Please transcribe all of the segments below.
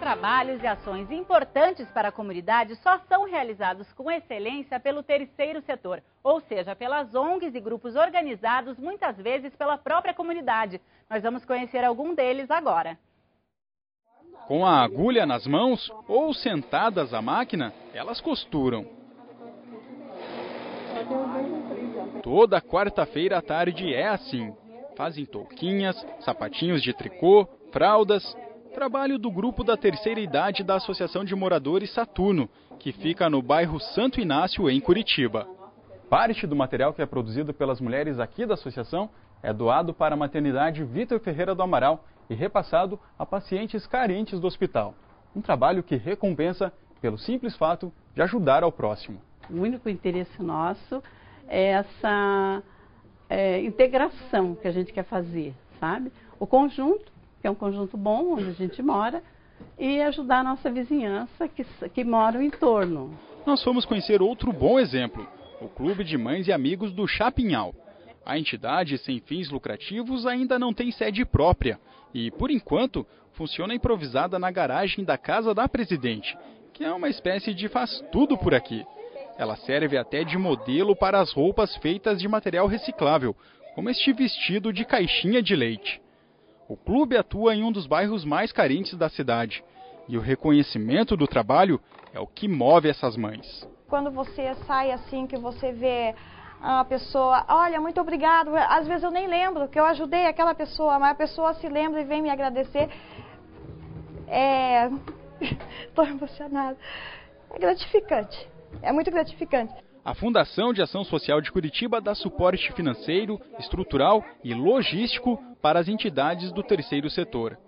trabalhos e ações importantes para a comunidade só são realizados com excelência pelo terceiro setor, ou seja, pelas ONGs e grupos organizados, muitas vezes pela própria comunidade. Nós vamos conhecer algum deles agora. Com a agulha nas mãos ou sentadas à máquina, elas costuram. Toda quarta-feira à tarde é assim. Fazem touquinhas, sapatinhos de tricô, fraldas. Trabalho do grupo da terceira idade da Associação de Moradores Saturno, que fica no bairro Santo Inácio, em Curitiba. Parte do material que é produzido pelas mulheres aqui da associação é doado para a maternidade Vitor Ferreira do Amaral e repassado a pacientes carentes do hospital. Um trabalho que recompensa pelo simples fato de ajudar ao próximo. O único interesse nosso é essa integração que a gente quer fazer, sabe? O conjunto, que é um conjunto bom, onde a gente mora, e ajudar a nossa vizinhança que mora no entorno. Nós fomos conhecer outro bom exemplo, o Clube de Mães e Amigos do Chapinhal. A entidade sem fins lucrativos ainda não tem sede própria e, por enquanto, funciona improvisada na garagem da Casa da Presidente, que é uma espécie de faz-tudo por aqui. Ela serve até de modelo para as roupas feitas de material reciclável, como este vestido de caixinha de leite. O clube atua em um dos bairros mais carentes da cidade e o reconhecimento do trabalho é o que move essas mães. Quando você sai assim, que você vê a pessoa, olha, muito obrigado, às vezes eu nem lembro que eu ajudei aquela pessoa, mas a pessoa se lembra e vem me agradecer. Estou emocionada. É gratificante, é muito gratificante. A Fundação de Ação Social de Curitiba dá suporte financeiro, estrutural e logístico para as entidades do terceiro setor.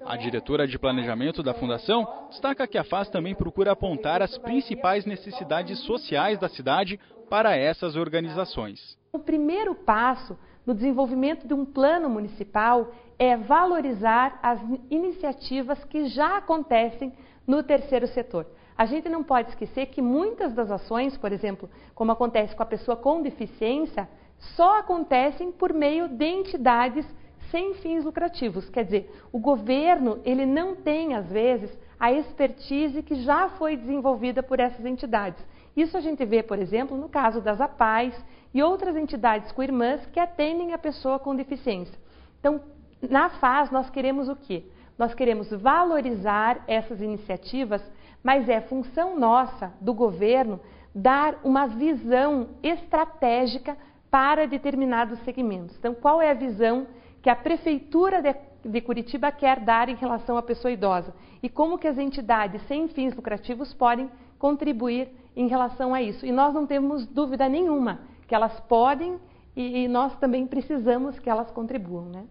A diretora de planejamento da Fundação destaca que a FAS também procura apontar as principais necessidades sociais da cidade para essas organizações. O primeiro passo no desenvolvimento de um plano municipal é valorizar as iniciativas que já acontecem no terceiro setor. A gente não pode esquecer que muitas das ações, por exemplo, como acontece com a pessoa com deficiência, só acontecem por meio de entidades sem fins lucrativos. Quer dizer, o governo ele não tem, às vezes, a expertise que já foi desenvolvida por essas entidades. Isso a gente vê, por exemplo, no caso das APAES e outras entidades co-irmãs que atendem a pessoa com deficiência. Então, na FAS, nós queremos o quê? Nós queremos valorizar essas iniciativas, mas é função nossa, do governo, dar uma visão estratégica para determinados segmentos. Então, qual é a visão que a Prefeitura de Curitiba quer dar em relação à pessoa idosa? E como que as entidades sem fins lucrativos podem contribuir em relação a isso? E nós não temos dúvida nenhuma que elas podem e nós também precisamos que elas contribuam, né?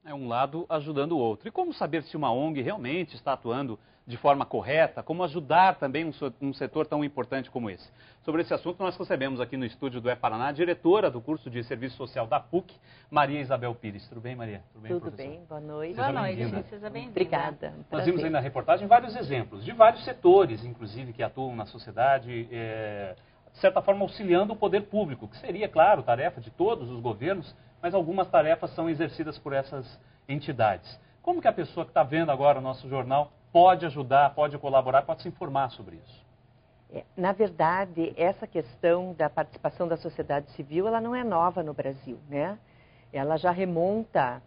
É um lado ajudando o outro. E como saber se uma ONG realmente está atuando de forma correta? Como ajudar também um setor tão importante como esse? Sobre esse assunto, nós recebemos aqui no estúdio do E-Paraná a diretora do curso de Serviço Social da PUC, Maria Isabel Pires. Tudo bem, Maria? Tudo bem, professor? Boa noite. Boa noite, seja bem-vinda. Obrigada. Nós vimos aí na reportagem vários exemplos de vários setores, inclusive, que atuam na sociedade, de certa forma auxiliando o poder público, que seria, claro, tarefa de todos os governos, mas algumas tarefas são exercidas por essas entidades. Como que a pessoa que está vendo agora o nosso jornal pode ajudar, pode colaborar, pode se informar sobre isso? Na verdade, essa questão da participação da sociedade civil, ela não é nova no Brasil, né? Ela já remonta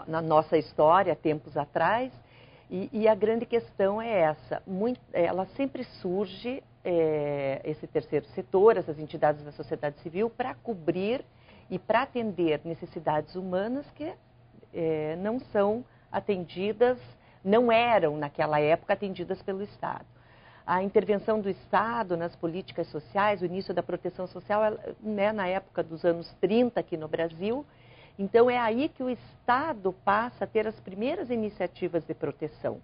na nossa história, tempos atrás, e a grande questão é essa. Ela sempre surge, esse terceiro setor, essas entidades da sociedade civil, para cobrir e para atender necessidades humanas que não são atendidas, não eram naquela época atendidas pelo Estado. A intervenção do Estado nas políticas sociais, o início da proteção social, né, na época dos anos 30 aqui no Brasil, então é aí que o Estado passa a ter as primeiras iniciativas de proteção.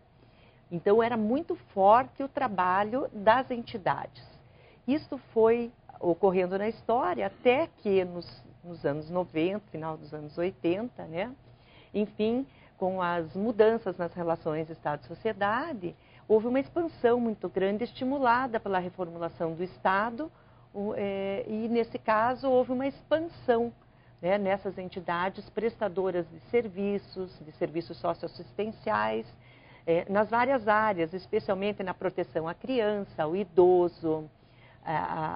Então era muito forte o trabalho das entidades. Isso foi ocorrendo na história até que nos anos 90, final dos anos 80, né? Enfim, com as mudanças nas relações Estado-sociedade, houve uma expansão muito grande, estimulada pela reformulação do Estado, e nesse caso houve uma expansão, né, nessas entidades prestadoras de serviços socioassistenciais, nas várias áreas, especialmente na proteção à criança, ao idoso,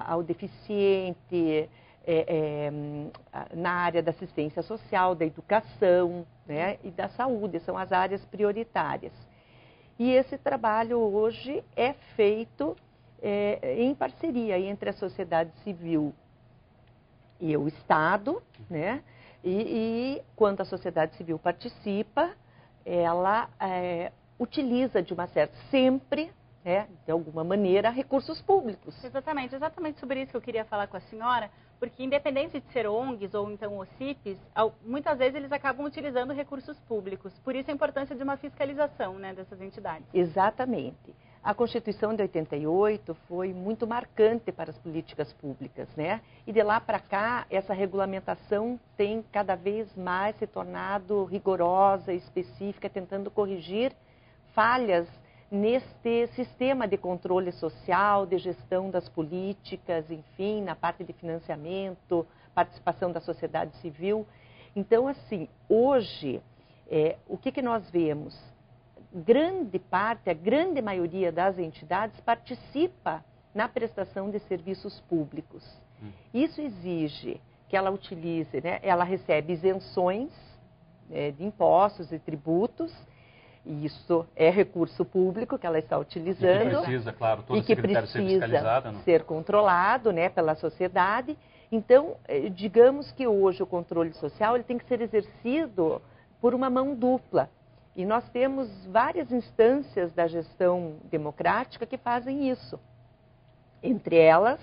ao deficiente, na área da assistência social, da educação, né, e da saúde, são as áreas prioritárias. E esse trabalho hoje é feito em parceria entre a sociedade civil e o Estado, né? E quando a sociedade civil participa, ela utiliza de uma certa, sempre, de alguma maneira, recursos públicos. Exatamente sobre isso que eu queria falar com a senhora, porque independente de ser ONGs ou então OCIPs, muitas vezes eles acabam utilizando recursos públicos. Por isso a importância de uma fiscalização, né, dessas entidades. Exatamente. A Constituição de 88 foi muito marcante para as políticas públicas, né? E de lá para cá, essa regulamentação tem cada vez mais se tornado rigorosa, específica, tentando corrigir falhas neste sistema de controle social, de gestão das políticas, enfim, na parte de financiamento, participação da sociedade civil. Então, assim, hoje, o que nós vemos? Grande parte, a grande maioria das entidades participa na prestação de serviços públicos. Isso exige que ela utilize, né, ela recebe isenções de impostos e tributos. Isso é recurso público que ela está utilizando. E que precisa, claro, todo e que esse critério ser fiscalizado, não? Ser controlado, né, pela sociedade. Então, digamos que hoje o controle social ele tem que ser exercido por uma mão dupla. E nós temos várias instâncias da gestão democrática que fazem isso. Entre elas,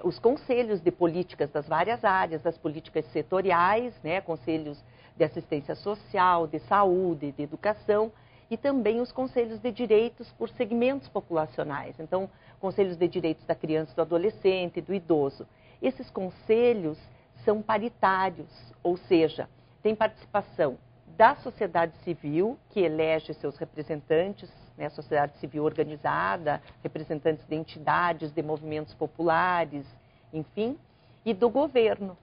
os conselhos de políticas das várias áreas, das políticas setoriais, né, conselhos de assistência social, de saúde, de educação, e também os conselhos de direitos por segmentos populacionais. Então, conselhos de direitos da criança, do adolescente, do idoso. Esses conselhos são paritários, ou seja, tem participação da sociedade civil, que elege seus representantes, né, sociedade civil organizada, representantes de entidades, de movimentos populares, enfim, e do governo.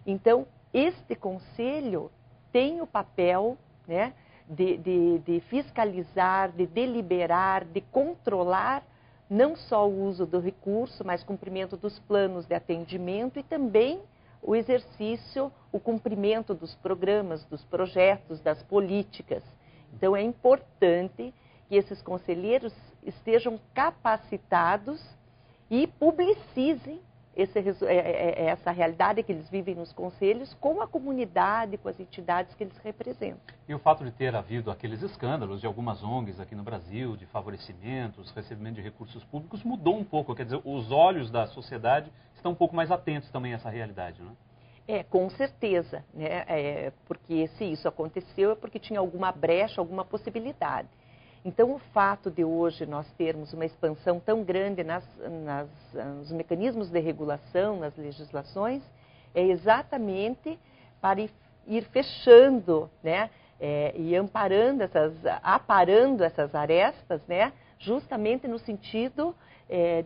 Então, este conselho tem o papel, né, de fiscalizar, de deliberar, de controlar não só o uso do recurso, mas cumprimento dos planos de atendimento e também o exercício, o cumprimento dos programas, dos projetos, das políticas. Então, é importante que esses conselheiros estejam capacitados e publicizem essa realidade que eles vivem nos conselhos com a comunidade, com as entidades que eles representam. E o fato de ter havido aqueles escândalos de algumas ONGs aqui no Brasil, de favorecimentos, recebimento de recursos públicos, mudou um pouco. Quer dizer, os olhos da sociedade estão um pouco mais atentos também a essa realidade, não é? Com certeza, né? Porque se isso aconteceu é porque tinha alguma brecha, alguma possibilidade. Então, o fato de hoje nós termos uma expansão tão grande nos mecanismos de regulação, nas legislações, é exatamente para ir fechando, né, e aparando essas arestas, né, justamente no sentido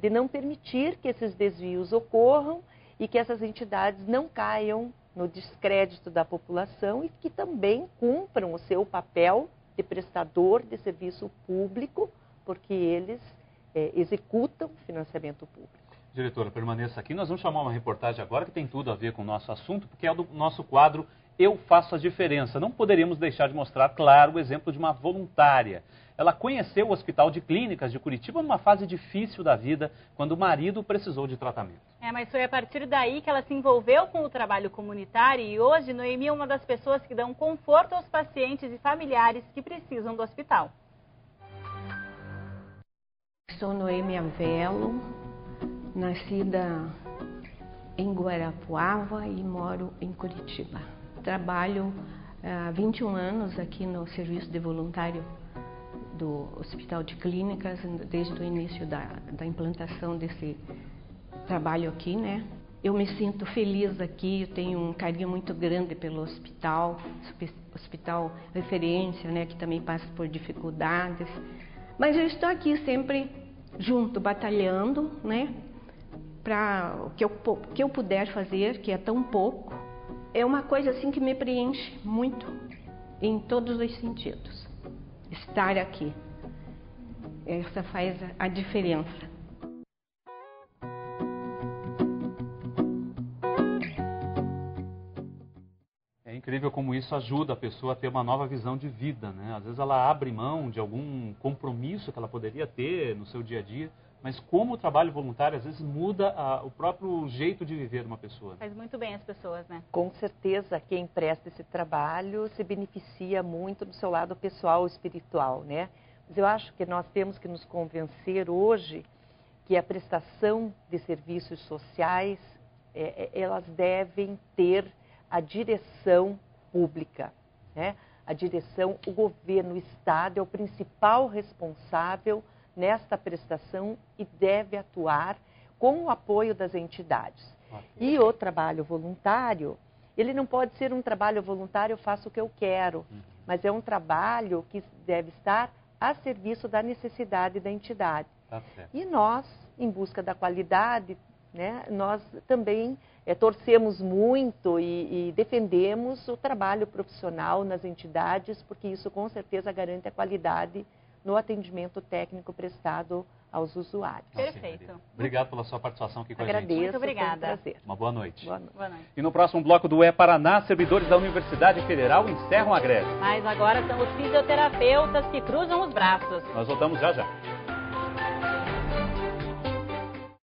de não permitir que esses desvios ocorram e que essas entidades não caiam no descrédito da população e que também cumpram o seu papel de prestador de serviço público, porque eles executam financiamento público. Diretora, permaneça aqui. Nós vamos chamar uma reportagem agora que tem tudo a ver com o nosso assunto, porque é do nosso quadro Eu Faço a Diferença. Não poderíamos deixar de mostrar, claro, o exemplo de uma voluntária. Ela conheceu o Hospital de Clínicas de Curitiba numa fase difícil da vida, quando o marido precisou de tratamento. Mas foi a partir daí que ela se envolveu com o trabalho comunitário e hoje Noemi é uma das pessoas que dão conforto aos pacientes e familiares que precisam do hospital. Sou Noemi Avello, nascida em Guarapuava e moro em Curitiba. Trabalho há 21 anos aqui no serviço de voluntário do Hospital de Clínicas, desde o início da implantação desse trabalho aqui, né? Eu me sinto feliz aqui, eu tenho um carinho muito grande pelo hospital referência, né? Que também passa por dificuldades. Mas eu estou aqui sempre junto, batalhando, né? Para o que eu puder fazer, que é tão pouco. É uma coisa assim que me preenche muito, em todos os sentidos. Estar aqui. Essa faz a diferença. É incrível como isso ajuda a pessoa a ter uma nova visão de vida, né? Às vezes ela abre mão de algum compromisso que ela poderia ter no seu dia a dia, mas como o trabalho voluntário às vezes muda o próprio jeito de viver de uma pessoa. Faz muito bem as pessoas, né? Com certeza, quem presta esse trabalho se beneficia muito do seu lado pessoal e espiritual, né? Mas eu acho que nós temos que nos convencer hoje que a prestação de serviços sociais, elas devem ter a direção pública, né? A direção, o governo, o Estado é o principal responsável nesta prestação e deve atuar com o apoio das entidades. Okay. E o trabalho voluntário, ele não pode ser um trabalho voluntário, eu faço o que eu quero, mas é um trabalho que deve estar a serviço da necessidade da entidade. Tá certo. E nós, em busca da qualidade, né, nós também torcemos muito e defendemos o trabalho profissional nas entidades, porque isso com certeza garante a qualidade no atendimento técnico prestado aos usuários. Perfeito. Obrigado pela sua participação aqui com a gente. Agradeço, Muito obrigada. foi um prazer. Uma boa noite. Boa noite. Boa noite. E no próximo bloco do É Paraná, servidores da Universidade Federal encerram a greve. Mas agora são os fisioterapeutas que cruzam os braços. Nós voltamos já já.